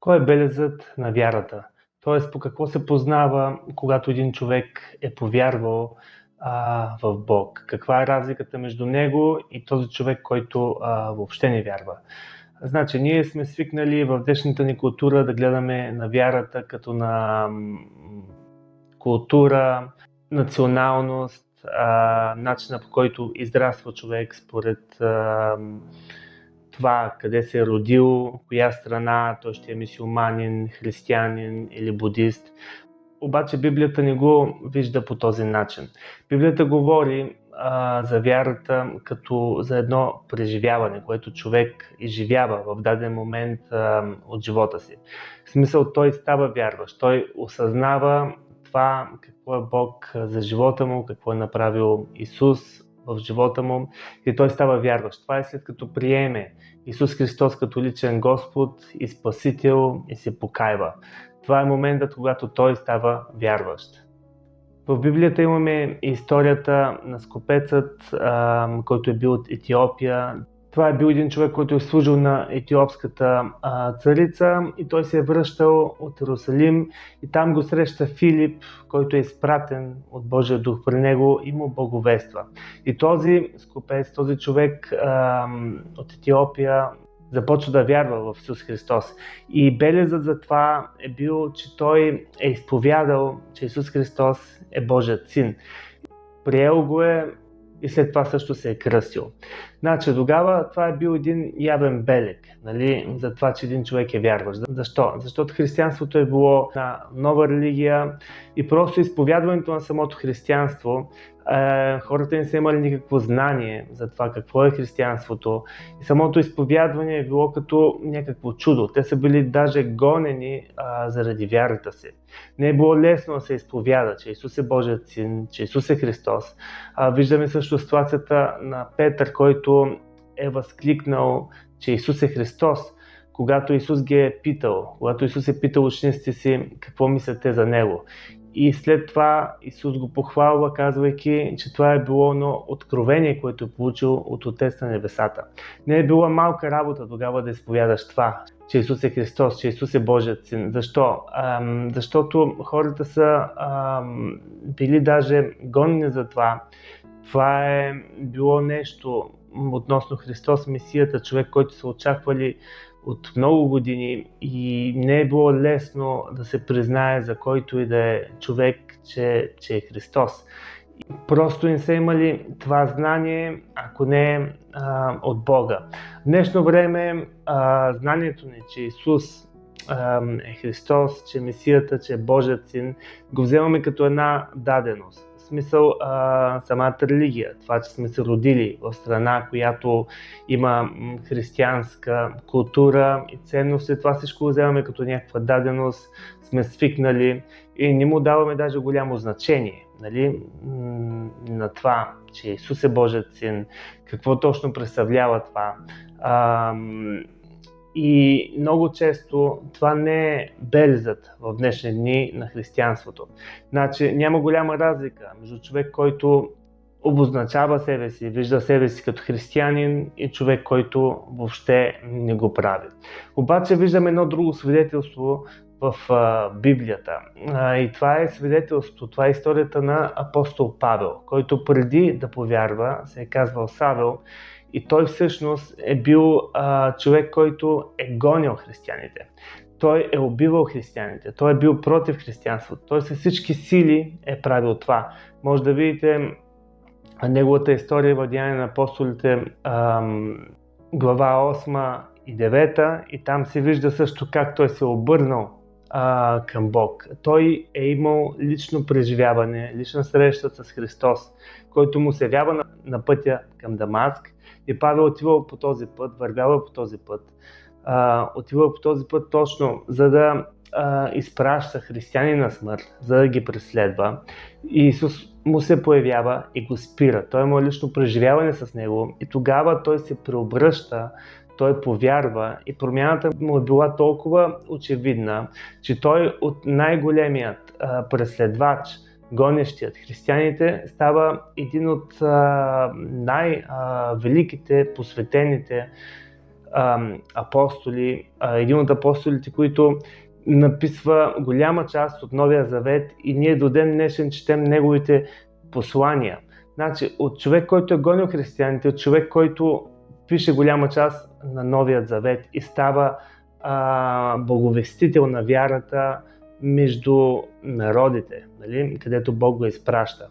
Кой е белезът на вярата? Тоест, по какво се познава, когато един човек е повярвал в Бог? Каква е разликата между него и този човек, който въобще не вярва? Значи, ние сме свикнали в днешната ни култура да гледаме на вярата като на култура, националност, начина, по който израства човек според това къде се е родил, коя страна, той ще е мюсюлманин, християнин или будист. Обаче Библията не го вижда по този начин. Библията говори за вярата като за едно преживяване, което човек изживява в даден момент от живота си. В смисъл, той става вярващ, той осъзнава това какво е Бог за живота му, какво е направил Исус в живота му и той става вярващ. Това е след като приеме Исус Христос като личен Господ и Спасител и се покайва. Това е моментът, когато той става вярващ. В Библията имаме историята на скопецът, който е бил от Етиопия. Това е бил един човек, който е служил на етиопската царица и той се е връщал от Иерусалим и там го среща Филип, който е изпратен от Божия дух при него и му благовества. И този скопец, този човек от Етиопия започва да вярва в Исус Христос. И белезът за това е бил, че той е изповядал, че Исус Христос е Божият син. Приел го е и след това също се е кръстил. Значи, тогава това е бил един явен белег, нали, за това, че един човек е вярващ. Защо? Защото християнството е било една нова религия и просто изповядването на самото християнство, хората не са имали никакво знание за това какво е християнството и самото изповядване е било като някакво чудо. Те са били даже гонени заради вярата си. Не е било лесно да се изповяда, че Исус е Божият син, че Исус е Христос. Виждаме също ситуацията на Петър, който е възкликнал, че Исус е Христос, когато Исус ги е питал, когато Исус е питал учениците си какво мислят те за Него. И след това Исус го похвалва, казвайки, че това е било едно откровение, което е получил от Отец на небесата. Не е била малка работа тогава да изповядаш това, че Исус е Христос, че Исус е Божият син. Защо? Защото хората са били даже гонени за това. Това е било нещо относно Христос, Месията, човек, който са очаквали от много години и не е било лесно да се признае за който и да е човек, че е Христос. Просто не са имали това знание, ако не е от Бога. В днешно време знанието ни, че Исус е Христос, че е Месията, че е Божият син, го вземаме като една даденост. В смисъл самата религия, това, че сме се родили в страна, която има християнска култура и ценности, това всичко го вземаме като някаква даденост, сме свикнали и не му даваме даже голямо значение, нали, на това, че Исус е Божият син, какво точно представлява това. И много често това не е белезът в днешни дни на християнството. Значи няма голяма разлика между човек, който обозначава себе си, вижда себе си като християнин и човек, който въобще не го прави. Обаче виждаме едно друго свидетелство в Библията. И това е свидетелство, това е историята на апостол Павел, който преди да повярва се е казвал Савел. И той всъщност е бил човек, който е гонил християните. Той е убивал християните. Той е бил против християнството. Той със всички сили е правил това. Може да видите неговата история в Деяния на апостолите, глава 8 и 9. И там се вижда също как той се е обърнал към Бог. Той е имал лично преживяване, лична среща с Христос, който му се явява на пътя към Дамаск. И Павел отивал по този път, вървял по този път, отивал по този път точно за да изпраща християни на смърт, за да ги преследва. И Исус му се появява и го спира. Той има лично преживяване с него и тогава той се преобръща, той повярва и промяната му е била толкова очевидна, че той от най-големият преследвач, гонещият християните, става един от най-великите, посветените апостоли, един от апостолите, които написва голяма част от Новия Завет и ние до ден днешен четем неговите послания. Значи, от човек, който е гонил християните, от човек, който пише голяма част на Новия Завет и става благовестител на вярата между народите, нали? Където Бог го изпраща.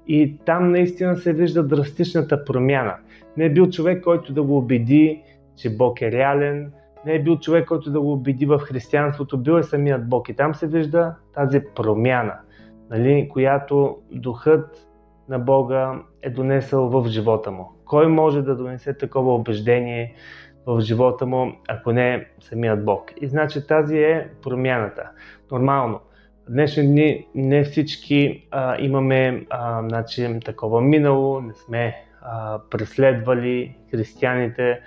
И там наистина се вижда драстичната промяна. Не е бил човек, който да го убеди, че Бог е реален, не е бил човек, който да го убеди в християнството, бил е самият Бог. И там се вижда тази промяна, нали? Която духът на Бога е донесъл в живота му. Кой може да донесе такова убеждение в живота му, ако не е самият Бог? И значи тази е промяната. Нормално. В днешни дни не всички имаме такова минало, не сме преследвали християните,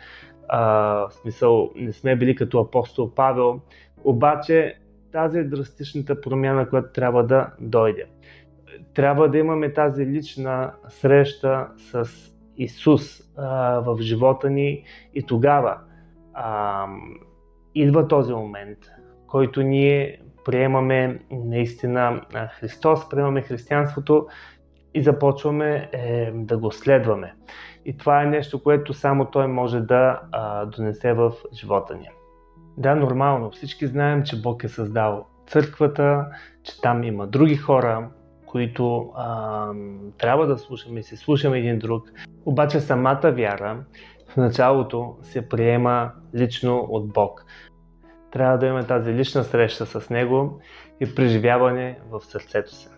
в смисъл не сме били като апостол Павел, обаче тази е драстичната промяна, която трябва да дойде. Трябва да имаме тази лична среща с Исус в живота ни и тогава идва този момент, който ние приемаме наистина Христос, приемаме християнството и започваме да го следваме. И това е нещо, което само Той може да донесе в живота ни. Да, нормално. Всички знаем, че Бог е създал църквата, че там има други хора, които трябва да слушаме и се слушаме един друг. Обаче самата вяра в началото се приема лично от Бог. Трябва да имаме тази лична среща с Него и преживяване в сърцето си.